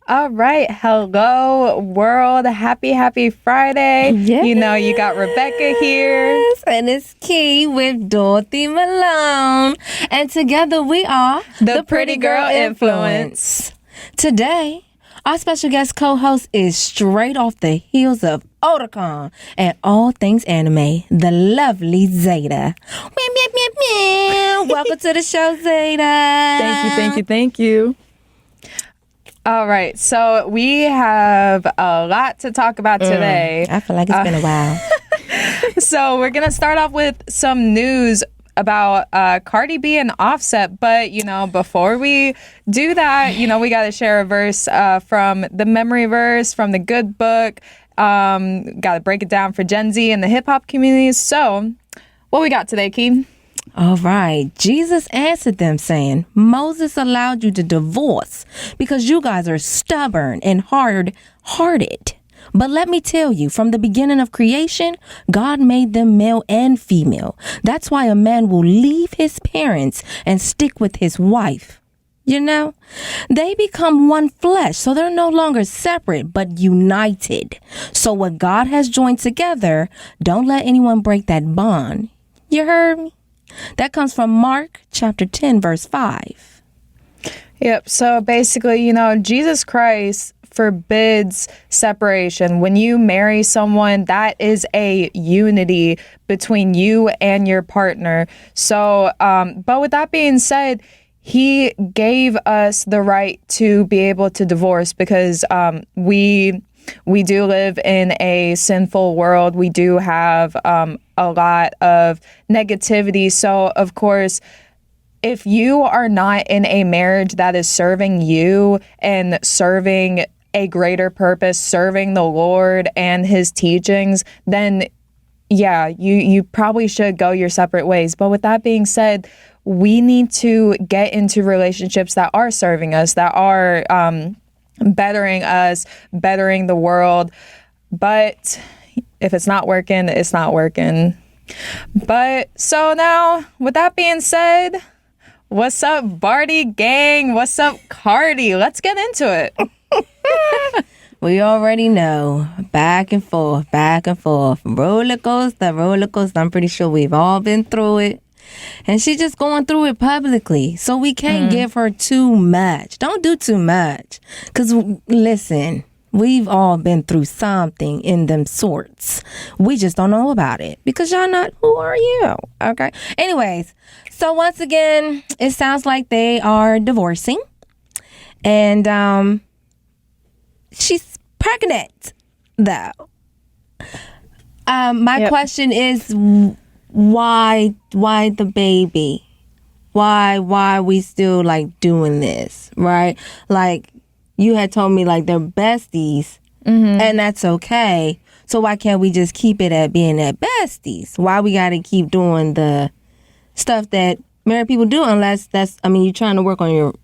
All right. Hello, world. Happy Friday. Yes. You know, you got Rebecca here. Yes, and it's Key with Dorothy Malone. And together we are The Pretty Girl Influence. Today, our special guest co-host is straight off the heels of Otakon and all things anime, the lovely Zeta. Welcome to the show, Zeta. Thank you. All right, so we have a lot to talk about today. I feel like it's been a while. So we're going to start off with some news about Cardi B and Offset. But, you know, before we do that, you know, we got to share a verse from the memory verse, from the good book. Got to break it down for Gen Z and the hip-hop communities. So what we got today, Key? All right. Jesus answered them saying, Moses allowed you to divorce because you guys are stubborn and hard-hearted. But let me tell you, from the beginning of creation, God made them male and female. That's why a man will leave his parents and stick with his wife. You know, they become one flesh, so they're no longer separate, but united. So what God has joined together, don't let anyone break that bond. You heard me? That comes from Mark chapter 10, verse 5. Yep. So basically, you know, Jesus Christ forbids separation. When you marry someone, that is a unity between you and your partner. So, but with that being said, he gave us the right to be able to divorce because we do live in a sinful world. We do have a lot of negativity. So, of course, if you are not in a marriage that is serving you and serving a greater purpose, serving the Lord and his teachings, then yeah, you probably should go your separate ways. But with that being said, we need to get into relationships that are serving us, that are bettering us, bettering the world. But if it's not working, it's not working. But so now, with that being said, what's up, Barty gang? What's up, Cardi? Let's get into it. We already know. Back and forth. Roller coaster. I'm pretty sure we've all been through it. And she's just going through it publicly. So we can't give her too much. Don't do too much. Because, listen, we've all been through something in them sorts. We just don't know about it. Because y'all not, who are you? Okay. Anyways, so once again, it sounds like they are divorcing. And she's pregnant, though. My question is, why the baby? Why are we still like doing this, right? Like you had told me like they're besties, and that's okay. So why can't we just keep it at being at besties? Why we got to keep doing the stuff that married people do unless you're trying to work on your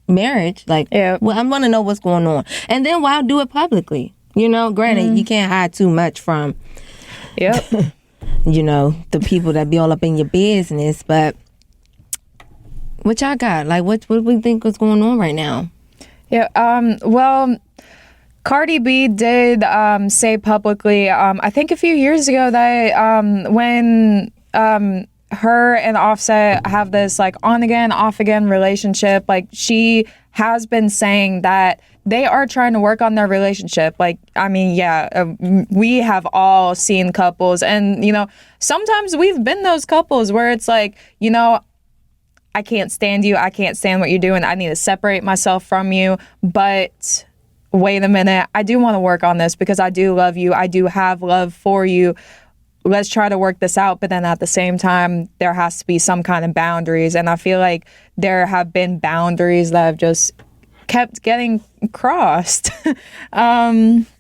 marriage. Like, well, I want to know what's going on. And then why do it publicly? You know, granted, you can't hide too much from you know, the people that be all up in your business, but what y'all got? Like, what do we think is going on right now? Well, Cardi B did say publicly, I think a few years ago that when her and Offset have this like on again, off again relationship, like she has been saying that they are trying to work on their relationship. Like, I mean, we have all seen couples and, you know, sometimes we've been those couples where it's like, you know, I can't stand you. I can't stand what you're doing. I need to separate myself from you. But wait a minute. I do want to work on this because I do love you. I do have love for you. Let's try to work this out. But then at the same time, there has to be some kind of boundaries. And I feel like there have been boundaries that have just kept getting crossed. But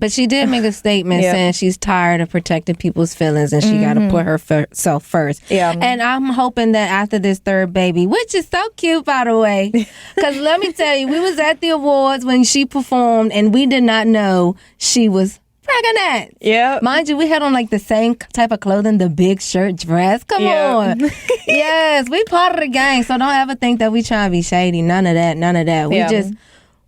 she did make a statement saying she's tired of protecting people's feelings and she got to put herself first. Yeah. And I'm hoping that after this third baby, which is so cute, by the way, because let me tell you, we was at the awards when she performed and we did not know she was knocking that. Yeah. Mind you, we had on like the same type of clothing, the big shirt, dress. Come on. Yes, we part of the gang. So don't ever think that we trying to be shady. None of that.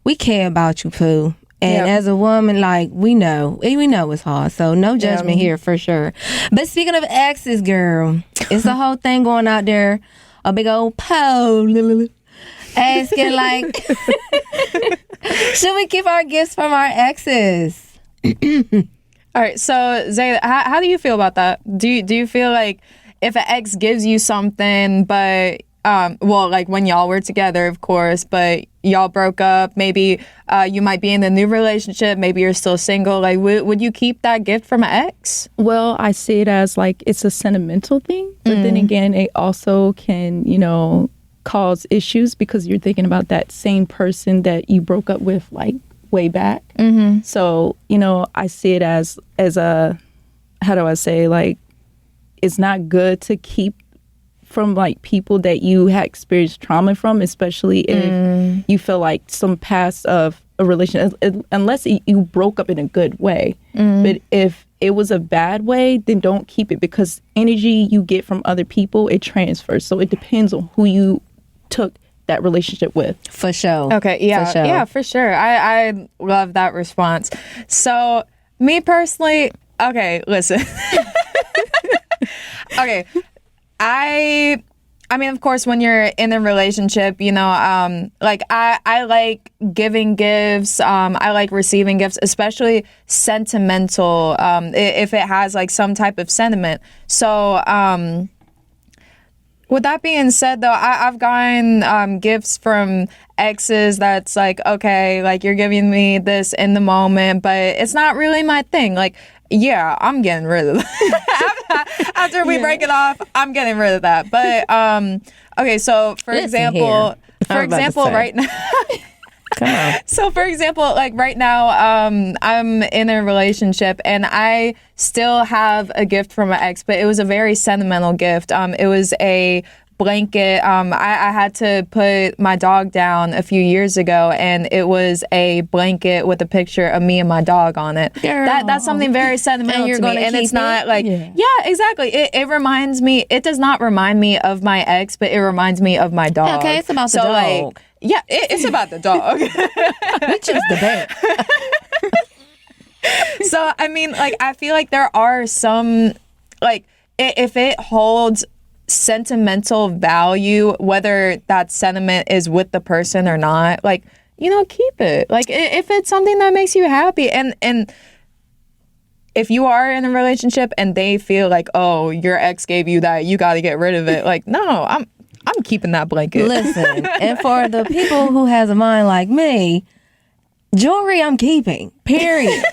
We care about you, Pooh. And as a woman, like, we know it's hard. So no judgment here for sure. But speaking of exes, girl, it's a whole thing going out there. A big old Poe asking like, should we keep our gifts from our exes? All right, so Zay, how do you feel about that? Do you feel like if an ex gives you something, but well, like when y'all were together, of course, but y'all broke up, maybe you might be in a new relationship, maybe you're still single, like would you keep that gift from an ex? Well, I see it as like it's a sentimental thing, but then again, it also can, cause issues because you're thinking about that same person that you broke up with like way back. So, I see it as a, how do I say, like, it's not good to keep from like people that you had experienced trauma from, especially if you feel like some past of a relationship, unless you broke up in a good way. But if it was a bad way, then don't keep it, because energy you get from other people, it transfers. So it depends on who you took that relationship with. For sure. Okay, yeah, For sure. yeah, for sure. I love that response. So me personally, okay, listen. Okay, I mean, of course, when you're in a relationship, like I like giving gifts. I like receiving gifts, especially sentimental, if it has like some type of sentiment. So, with that being said, though, I've gotten gifts from exes that's like, okay, like you're giving me this in the moment, but it's not really my thing. Like, yeah, I'm getting rid of that. After we break it off, I'm getting rid of that. But okay, so for example, right now. Come on. So for example, like right now, I'm in a relationship and I still have a gift from my ex, but it was a very sentimental gift. It was a blanket. I had to put my dog down a few years ago, and it was a blanket with a picture of me and my dog on it. That's something very sentimental to me, and it's not like exactly. It reminds me. It does not remind me of my ex, but it reminds me of my dog. Okay, it's about the dog. Like, yeah, it's about the dog. We choose the bet. So I mean, like, I feel like there are some, like, if it holds sentimental value, whether that sentiment is with the person or not, like, keep it. Like, if it's something that makes you happy, and if you are in a relationship and they feel like, oh, your ex gave you that, you got to get rid of it. Like, no, I'm keeping that blanket. Listen, and for the people who has a mind like me, jewelry I'm keeping, period.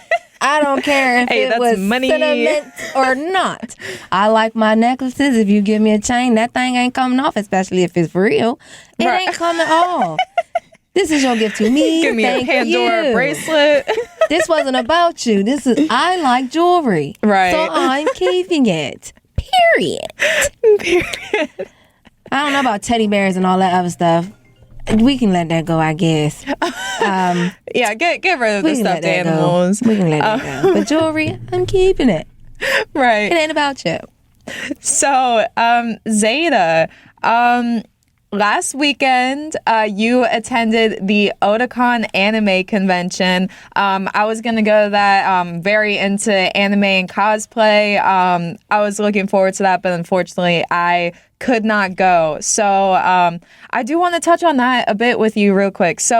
I don't care if it was money sentiment or not. I like my necklaces. If you give me a chain, that thing ain't coming off, especially if it's real. It ain't coming off. This is your gift to me. Give me a Pandora bracelet. This wasn't about you. I like jewelry. Right. So I'm keeping it. Period. I don't know about teddy bears and all that other stuff. We can let that go, I guess. Yeah, get rid of the stuffed animals. We can let it go. But jewelry, I'm keeping it. Right. It ain't about you. So, Zeta, last weekend, you attended the Otakon anime convention. I was going to go to that, very into anime and cosplay. I was looking forward to that, but unfortunately, I could not go. So I do want to touch on that a bit with you real quick. So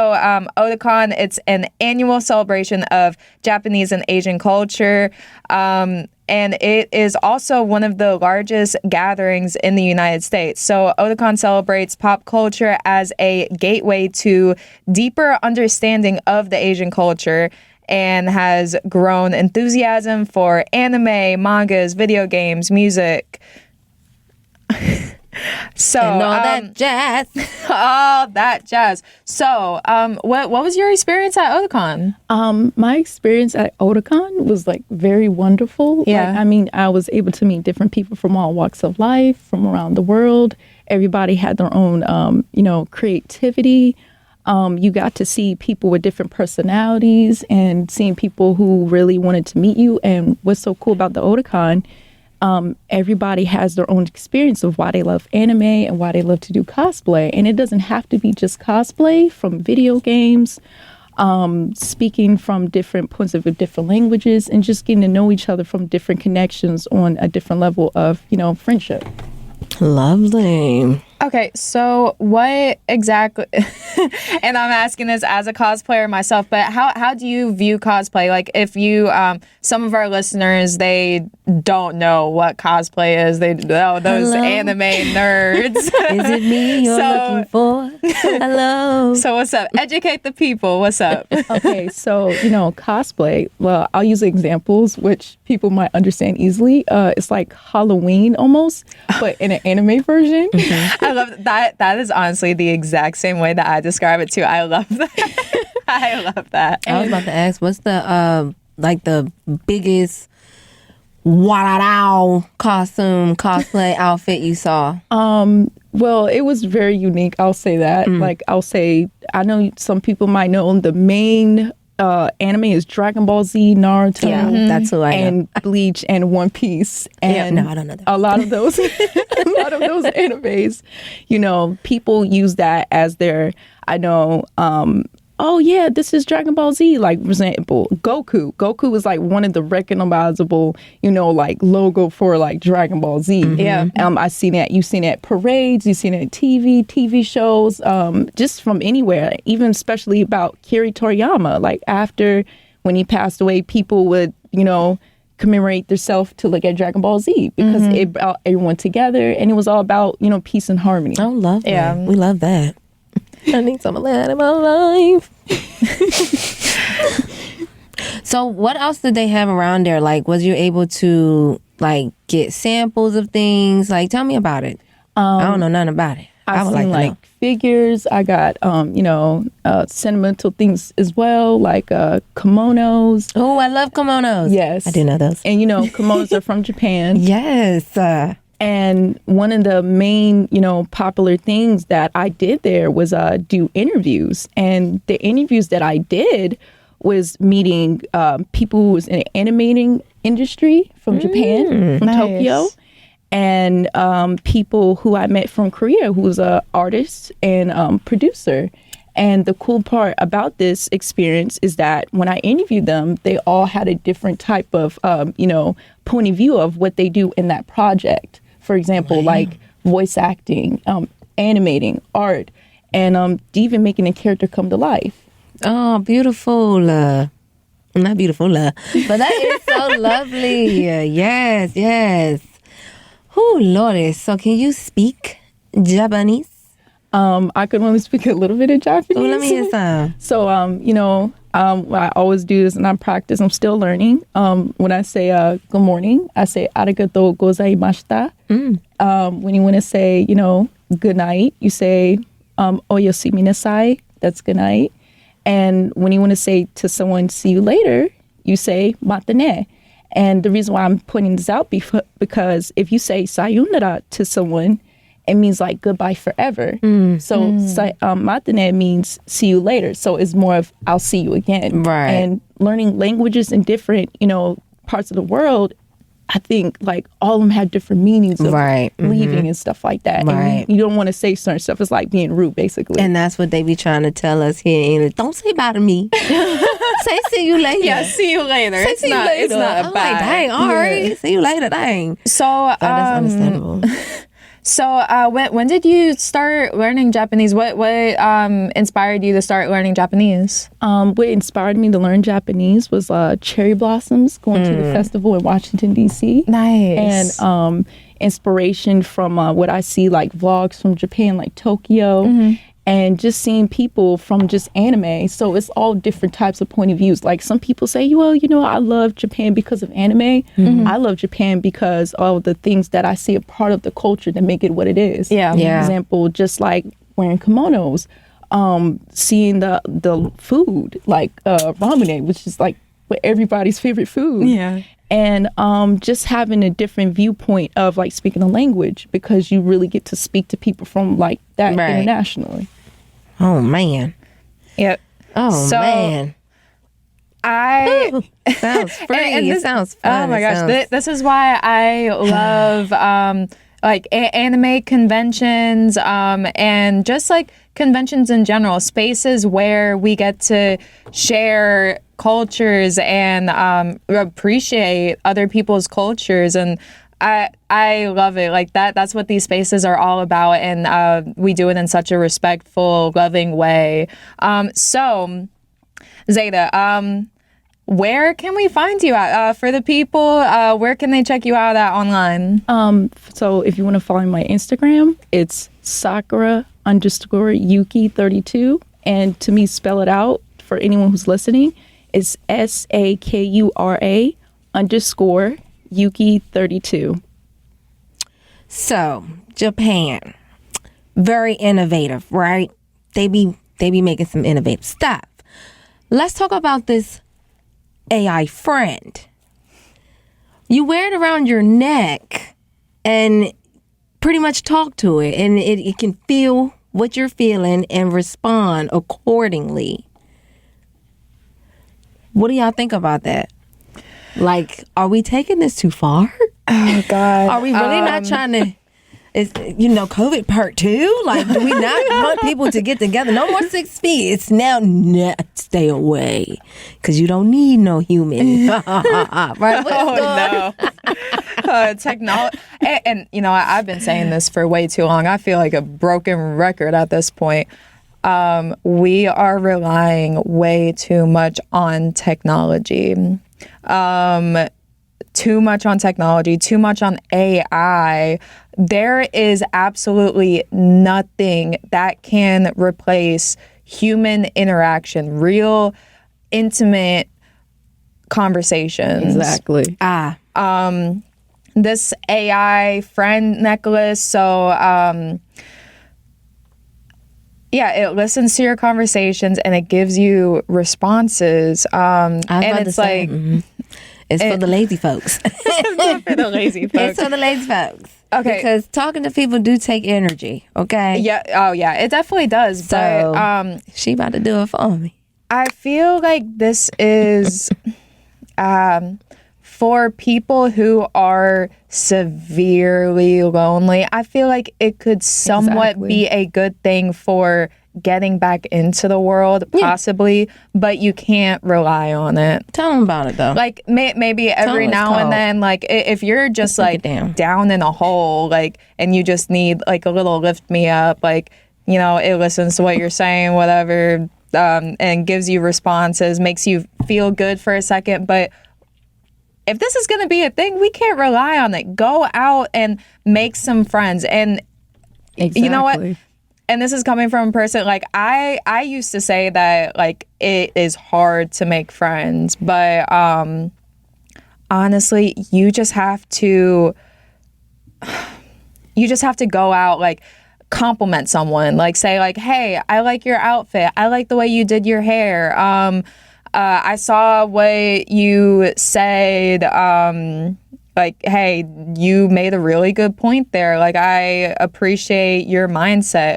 Otakon, it's an annual celebration of Japanese and Asian culture. And it is also one of the largest gatherings in the United States. So Otakon celebrates pop culture as a gateway to deeper understanding of the Asian culture, and has grown enthusiasm for anime, mangas, video games, music. So and all that jazz. All that jazz. So what was your experience at Otakon? My experience at Otakon was like very wonderful. Yeah. Like, I was able to meet different people from all walks of life, from around the world. Everybody had their own creativity. You got to see people with different personalities and seeing people who really wanted to meet you. And what's so cool about the Otakon, everybody has their own experience of why they love anime and why they love to do cosplay. And it doesn't have to be just cosplay, from video games, speaking from different points of view, different languages, and just getting to know each other from different connections on a different level of, friendship. Lovely. Okay, so what exactly, and I'm asking this as a cosplayer myself, but how do you view cosplay? Like, if you, some of our listeners, they don't know what cosplay is. They know those anime nerds. Is it me you're looking for? Hello. So what's up? Educate the people. What's up? Okay, so, cosplay, well, I'll use examples which people might understand easily. It's like Halloween almost, but in an anime version. I love that. That is honestly the exact same way that I describe it too. I love that. I love that. I was about to ask, what's the the biggest wow costume cosplay outfit you saw? Well, it was very unique. I'll say that. I know some people might know the main anime is Dragon Ball Z, Naruto, That's who I know. and Bleach and One Piece. And no, I don't know that. a lot of those animes, people use that as their, oh yeah, this is Dragon Ball Z. Like, for example, Goku. Goku was like one of the recognizable, logo for like Dragon Ball Z. Yeah. I seen that. You've seen it at parades. You've seen it at TV shows, just from anywhere. Even especially about Kiri Toriyama. Like, after when he passed away, people would, commemorate themselves to look at Dragon Ball Z because it brought everyone together, and it was all about peace and harmony. Oh, lovely. Yeah. We love that. I need some of that in my life. So what else did they have around there? Like, was you able to get samples of things? Like, tell me about it. I don't know nothing about it. I would I've seen like to know. figures. I got sentimental things as well, like kimonos. Oh, I love kimonos. Yes, I do know those. And kimonos are from Japan. Yes. And one of the main, popular things that I did there was do interviews. And the interviews that I did was meeting people who was in the animating industry from Japan, from nice. Tokyo, and people who I met from Korea, who was an artist and producer. And the cool part about this experience is that when I interviewed them, they all had a different type of, point of view of what they do in that project. For example, like voice acting, animating, art, and even making a character come to life. Oh, beautiful. Not beautiful, but that is so lovely. Yes. Oh, Lord. So can you speak Japanese? I could only speak a little bit of Japanese. Oh, let me hear some. So, I always do this and I practice. I'm still learning. When I say good morning, I say arigatou gozaimashita. When you want to say, good night, you say oyasumi nasai. That's good night. And when you want to say to someone, see you later, you say matane. And the reason why I'm pointing this out because if you say sayonara to someone, it means like goodbye forever. So matane means see you later. So it's more of I'll see you again. Right. And learning languages in different, parts of the world, I think like all of them have different meanings of leaving and stuff like that. Right. And you don't want to say certain stuff. It's like being rude, basically. And that's what they be trying to tell us here in English. Don't say bye to me. Say see you later. Yeah, see you later. Say It's see you not. later. It's not a I'm bad. like, dang, all right. See you later, dang. So, That's understandable. So, when did you start learning Japanese? What inspired you to start learning Japanese? What inspired me to learn Japanese was cherry blossoms, going to the festival in Washington, D.C. Nice. And inspiration from what I see, like vlogs from Japan, like Tokyo, and just seeing people from just anime. So it's all different types of point of views. Like some people say, well, I love Japan because of anime. I love Japan because all of the things that I see a part of the culture that make it what it is. Yeah. For example, just like wearing kimonos, seeing the food, like ramen, which is like everybody's favorite food. Yeah. And just having a different viewpoint of like speaking a language because you really get to speak to people from like that internationally. Oh, man. Yep. Oh, So, man. Sounds free. and It this, sounds fun. oh my gosh, this is why I love like anime conventions and just like conventions in general, spaces where we get to share cultures and appreciate other people's cultures. And I love it. Like that's what these spaces are all about, and we do it in such a respectful, loving way. So Zeta, where can we find you at? For the people, where can they check you out at online? So if you want to follow my Instagram, it's Sakura_Yuki32. And to me, spell it out for anyone who's listening, it's SAKURA_Yuki32. So, Japan, very innovative, right? They be making some innovative stuff. Let's talk about this AI friend. You wear it around your neck and pretty much talk to it, and it can feel what you're feeling and respond accordingly. What do y'all think about that? Like, are we taking this too far? Oh God, Are we really not trying to? Is COVID part 2? Like, do we not want people to get together? No more 6 feet. It's now stay away because you don't need no human. Right? oh no, technology, and I've been saying this for way too long. I feel like a broken record at this point. We are relying way too much on technology. Too much on technology, too much on AI. There is absolutely nothing that can replace human interaction, real, intimate conversations. Exactly. This AI friend necklace, so it listens to your conversations and it gives you responses. And it's like it's for the lazy folks. It's not for the lazy folks. It's for the lazy folks. Okay. Because talking to people do take energy, okay? Yeah. Oh, yeah. It definitely does. So, but she about to do it for me. I feel like this is for people who are severely lonely. I feel like it could somewhat be a good thing for getting back into the world, possibly, but you can't rely on it. Tell them about it, though. Like, maybe every now and then, like, if you're just, like, down in a hole, like, and you just need, like, a little lift me up, like, it listens to what you're saying, whatever, and gives you responses, makes you feel good for a second, but if this is going to be a thing, we can't rely on it. Go out and make some friends. And you know what? And this is coming from a person, like, I used to say that, like, it is hard to make friends, but honestly, you just have to go out, like, compliment someone, like, say, like, hey, I like your outfit, I like the way you did your hair, I saw what you said, like, hey, you made a really good point there. Like, I appreciate your mindset.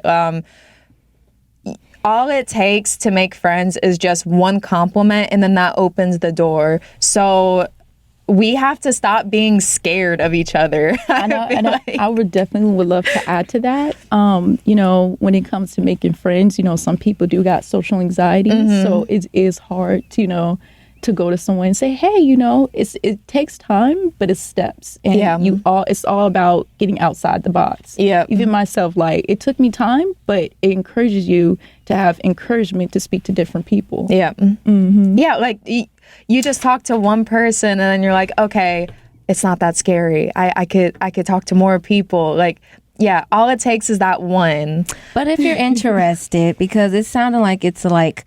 All it takes to make friends is just one compliment, and then that opens the door. So we have to stop being scared of each other. I would definitely love to add to that. When it comes to making friends, some people do got social anxiety. So it is hard to, to go to someone and say, hey, it takes time, but it's steps. And it's all about getting outside the box. Yeah. Even myself, like, it took me time, but it encourages you to have encouragement to speak to different people. Yeah. Mm-hmm. Yeah. Like, you just talk to one person and then you're like, okay, it's not that scary. I could talk to more people. Like, yeah, all it takes is that one. But if you're interested, because it sounded like it's like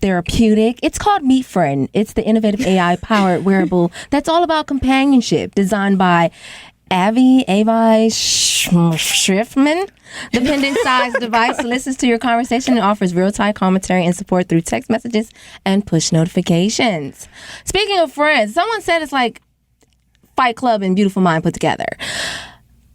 therapeutic. It's called Meet Friend. It's the innovative AI-powered wearable that's all about companionship, designed by Avi Schriftman. The pendant-sized device listens to your conversation and offers real-time commentary and support through text messages and push notifications. Speaking of friends, someone said it's like Fight Club and Beautiful Mind put together.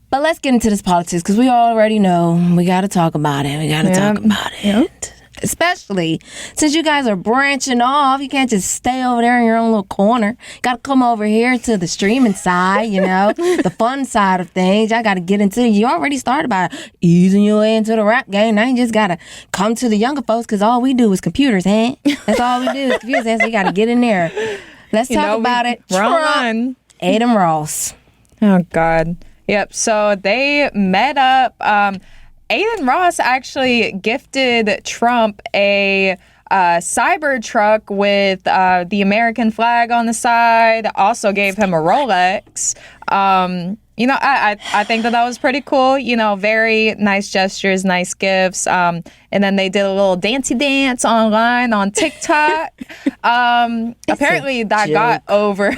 But let's get into this politics, because we already know we got to talk about it. We got to talk about it. Especially since you guys are branching off. You can't just stay over there in your own little corner. Got to come over here to the streaming side, the fun side of things. I got to get into it. You already started by easing your way into the rap game. Now you just got to come to the younger folks because all we do is computers, huh? That's all we do is computers, so you got to get in there. Let's talk about it. Trump, Aiden Ross. Oh, God. Yep. So they met up. Aiden Ross actually gifted Trump a Cybertruck with the American flag on the side. Also gave him a Rolex. I think that was pretty cool. Very nice gestures, nice gifts. And then they did a little dancey dance online on TikTok. Apparently that got over.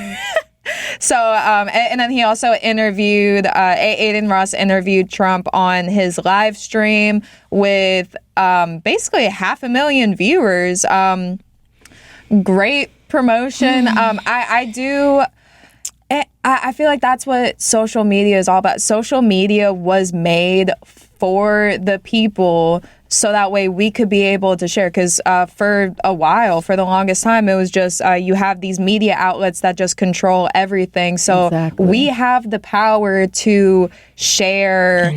So, and then he also interviewed, Aiden Ross interviewed Trump on his live stream with basically 500,000 viewers. Great promotion. I feel like that's what social media is all about. Social media was made for the people so that way we could be able to share. Because for a while, for the longest time, it was just you have these media outlets that just control everything. So we have the power to share.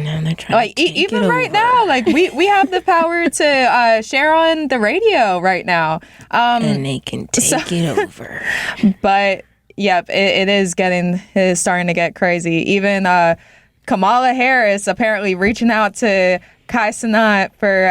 Like even right now, like we have the power to share on the radio right now. And they can take it over. But yep, it is starting to get crazy. Even Kamala Harris apparently reaching out to Kai Cenat for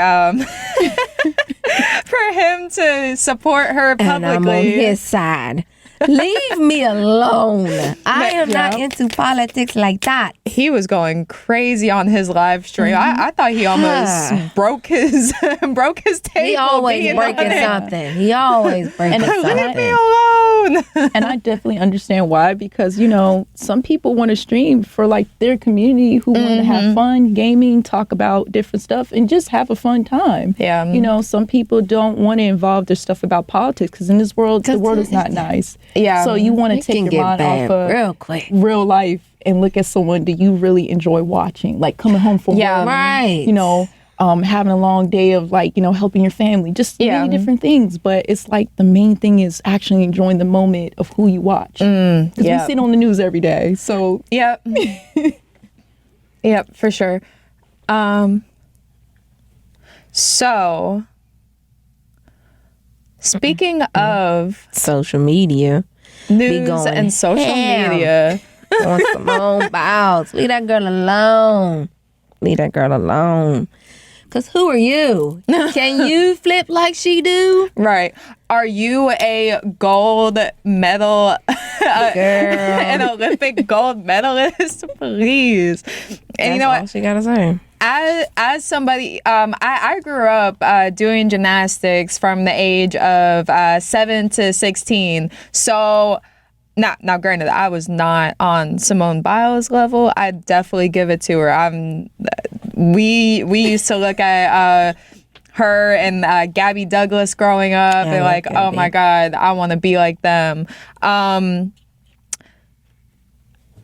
for him to support her publicly. And I'm on his side. Leave me alone. I am not into politics like that. He was going crazy on his live stream. I thought he almost broke his table. He always breaking something. He always breaking something. Leave me alone. And I definitely understand why, because some people want to stream for like their community who want to have fun, gaming, talk about different stuff, and just have a fun time. Yeah. Some people don't want to involve their stuff about politics because in this world, the world is not nice. Yeah. So you want to take your mind off of real quick, real life, and look at someone do you really enjoy watching, like coming home from work, right? Having a long day of helping your family, just many different things. But it's like the main thing is actually enjoying the moment of who you watch. Because we sit on the news every day. So yep, for sure. So speaking of social media, news and social media. On Simone Biles. Leave that girl alone. Because who are you? Can you flip like she do? Right. Are you a gold medal, an Olympic gold medalist? Please. And you know what? She gotta say. As somebody, I grew up doing gymnastics from the age of 7 to 16. So now, granted, I was not on Simone Biles' level. I'd definitely give it to her. We used to look at her and Gabby Douglas growing up, and like, Gabby. Oh my God, I want to be like them.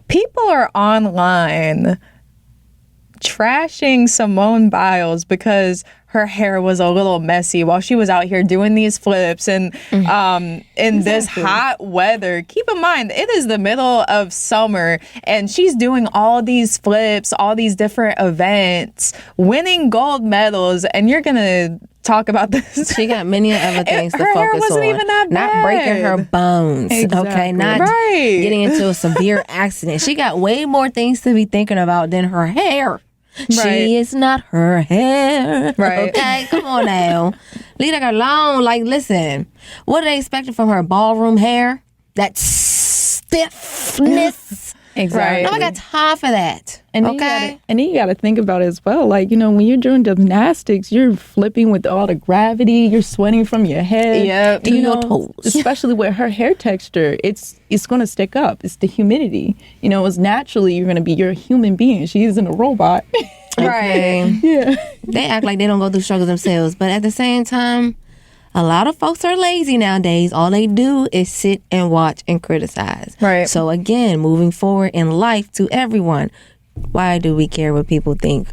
People are online trashing Simone Biles because her hair was a little messy while she was out here doing these flips and in this hot weather. Keep in mind, it is the middle of summer and she's doing all these flips, all these different events, winning gold medals, and you're gonna talk about this. She got many other things to her focus hair wasn't on. even that bad. Not breaking her bones, okay? Not getting into a severe accident. She got way more things to be thinking about than her hair. She is not her hair. Right. Okay, come on now. Leave that alone. Like, listen, what are they expecting from her ballroom hair? That stiffness. Exactly. No, I got time for that. And then you got to think about it as well. Like, when you're doing gymnastics, you're flipping with all the gravity. You're sweating from your head. Yeah. To your toes. Especially with her hair texture, it's going to stick up. It's the humidity. It's naturally you're a human being. She isn't a robot. Right. Yeah. They act like they don't go through struggles themselves. But at the same time, a lot of folks are lazy nowadays. All they do is sit and watch and criticize. Right. So again, moving forward in life to everyone, why do we care what people think?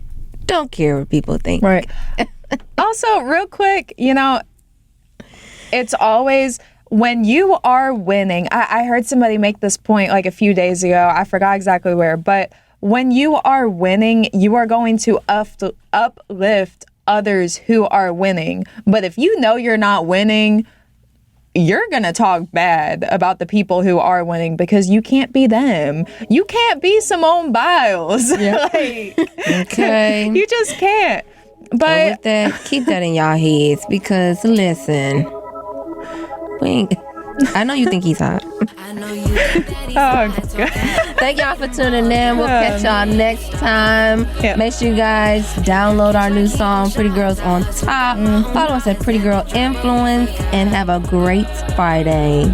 Don't care what people think. Right. Also, real quick, it's always when you are winning. I heard somebody make this point like a few days ago. I forgot exactly where, but when you are winning, you are going to uplift others who are winning. But if you know you're not winning, you're going to talk bad about the people who are winning because you can't be them. You can't be Simone Biles. Okay. You just can't. But So with that, keep that in y'all heads because listen, I know you think he's hot. oh god. Thank y'all for tuning in. We'll catch y'all next time. Yep. Make sure you guys download our new song, Pretty Girls on Top. Follow us at Pretty Girl Influence and have a great Friday.